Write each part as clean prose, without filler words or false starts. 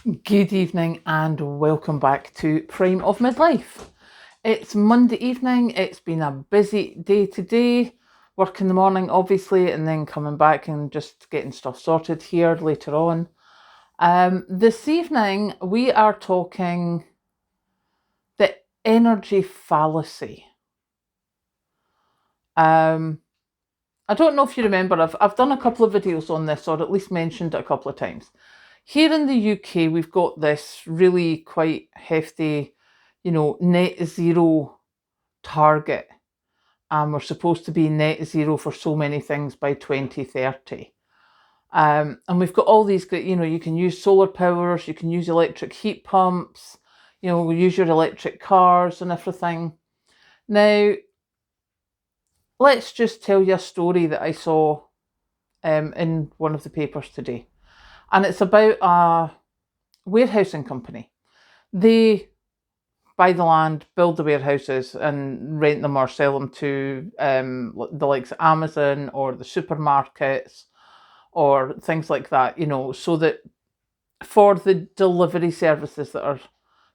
Good evening and welcome back to Prime of Midlife. It's Monday evening, it's been a busy day today, work in the morning obviously, and then coming back and just getting stuff sorted here later on. This evening we are talking the energy fallacy. I don't know if you remember, I've done a couple of videos on this, or at least mentioned it a couple of times. Here in the UK, we've got this really quite hefty, net zero target. And we're supposed to be net zero for so many things by 2030. And we've got all these great, you can use solar powers, you can use electric heat pumps, use your electric cars and everything. Now, let's just tell you a story that I saw in one of the papers today. And it's about a warehousing company. They buy the land, build the warehouses and rent them or sell them to the likes of Amazon or the supermarkets or things like that, so that for the delivery services that are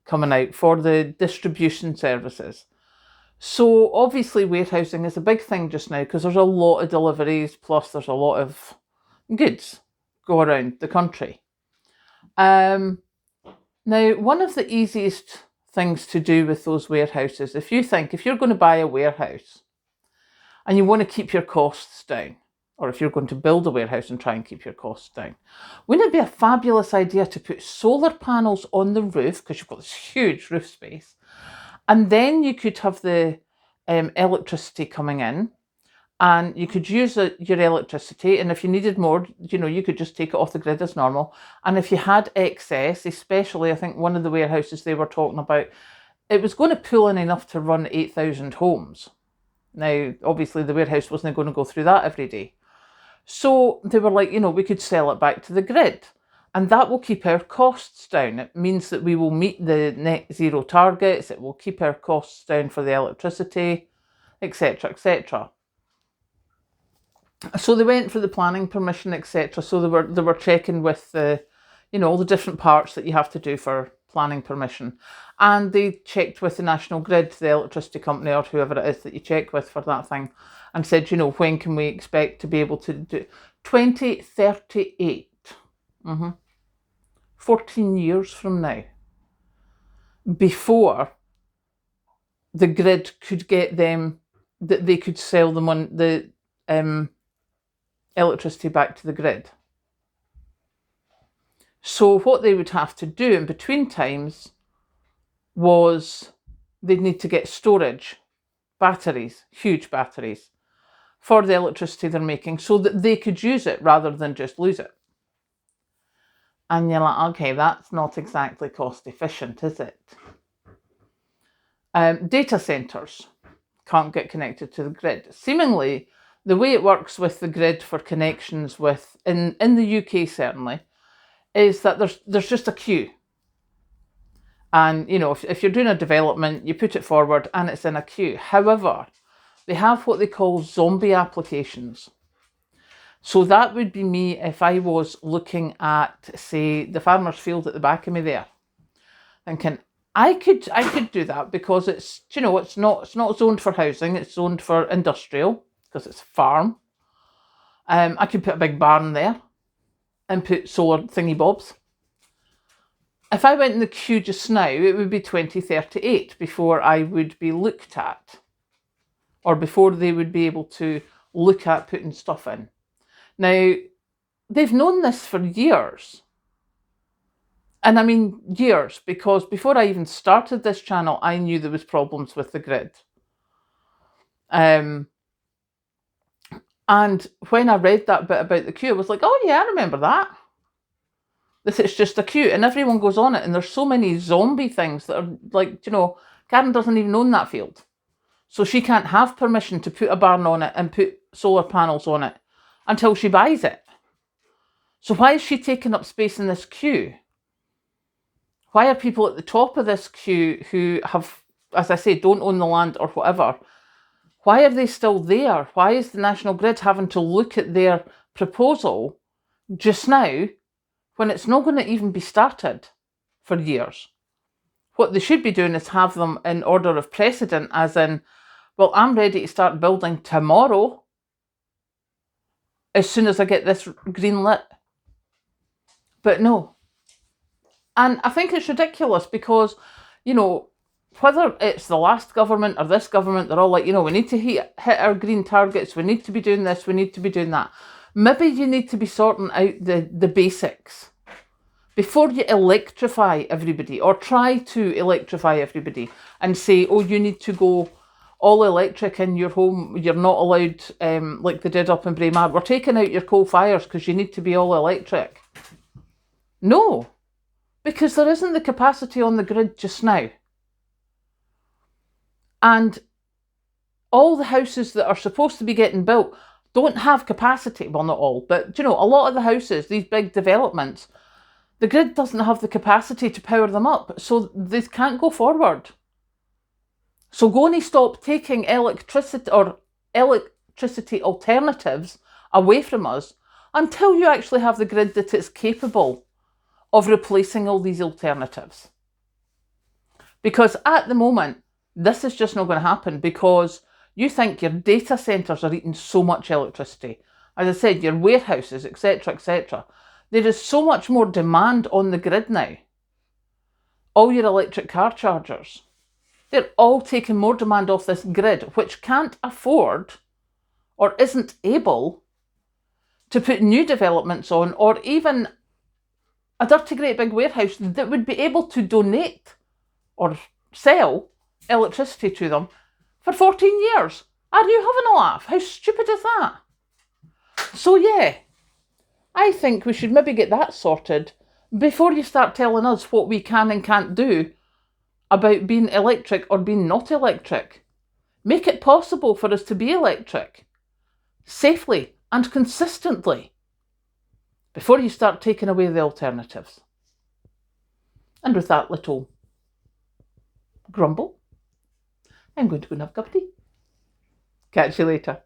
coming out, for the distribution services. So obviously warehousing is a big thing just now because there's a lot of deliveries, plus there's a lot of goods go around the country. Now, one of the easiest things to do with those warehouses, if you're going to buy a warehouse and you want to keep your costs down, or if you're going to build a warehouse and try and keep your costs down, wouldn't it be a fabulous idea to put solar panels on the roof, because you've got this huge roof space, and then you could have the electricity coming in, and you could use your electricity, and if you needed more, you could just take it off the grid as normal. And if you had excess, especially I think one of the warehouses they were talking about, it was going to pull in enough to run 8,000 homes. Now, obviously the warehouse wasn't going to go through that every day. So they were like, we could sell it back to the grid. And that will keep our costs down. It means that we will meet the net zero targets. It will keep our costs down for the electricity, etc., etc. So they went for the planning permission, etc. So they were checking with the, all the different parts that you have to do for planning permission, and they checked with the National Grid, the electricity company, or whoever it is that you check with for that thing, and said, when can we expect to be able to do 2038? 14 years from now, before the grid could get them, that they could sell them on the electricity back to the grid. So what they would have to do in between times was they'd need to get storage, batteries, huge batteries, for the electricity they're making, so that they could use it rather than just lose it. And you're like, okay, that's not exactly cost efficient, is it? Data centres can't get connected to the grid. Seemingly, the way it works with the grid for connections with, in the UK certainly, is that there's just a queue. And, if you're doing a development, you put it forward and it's in a queue. However, they have what they call zombie applications. So that would be me if I was looking at, say, the farmer's field at the back of me there, thinking, I could do that because it's, it's not zoned for housing, it's zoned for industrial, because it's farm. I could put a big barn there and put solar thingy bobs. If I went in the queue just now, it would be 2038 before I would be looked at, or before they would be able to look at putting stuff in. Now, they've known this for years. And I mean years, because before I even started this channel, I knew there was problems with the grid. And when I read that bit about the queue, I was like, oh yeah, I remember that. This is just a queue, and everyone goes on it, and there's so many zombie things that are like, Karen doesn't even own that field. So she can't have permission to put a barn on it and put solar panels on it until she buys it. So why is she taking up space in this queue? Why are people at the top of this queue who have, as I say, don't own the land or whatever, why are they still there? Why is the National Grid having to look at their proposal just now when it's not going to even be started? for years. What they should be doing is have them in order of precedent, as in, well, I'm ready to start building tomorrow as soon as I get this green lit. But no. And I think it's ridiculous because, whether it's the last government or this government, they're all like, we need to hit our green targets, we need to be doing this, we need to be doing that. Maybe you need to be sorting out the basics before you electrify everybody, or try to electrify everybody and say, oh, you need to go all electric in your home. You're not allowed, like they did up in Braemar, we're taking out your coal fires because you need to be all electric. No, because there isn't the capacity on the grid just now. And all the houses that are supposed to be getting built don't have capacity. Well, not all, but a lot of the houses, these big developments, the grid doesn't have the capacity to power them up, so they can't go forward. So go and stop taking electricity alternatives away from us until you actually have the grid that is capable of replacing all these alternatives. Because at the moment, this is just not going to happen, because you think your data centres are eating so much electricity. As I said, your warehouses, etc., etc. There is so much more demand on the grid now. All your electric car chargers, they're all taking more demand off this grid, which can't afford or isn't able to put new developments on, or even a dirty great big warehouse that would be able to donate or sell electricity to them for 14 years. Are you having a laugh? How stupid is that? So yeah, I think we should maybe get that sorted before you start telling us what we can and can't do about being electric or being not electric. Make it possible for us to be electric safely and consistently before you start taking away the alternatives. And with that little grumble, I'm going to go and have a cup of tea. Catch you later.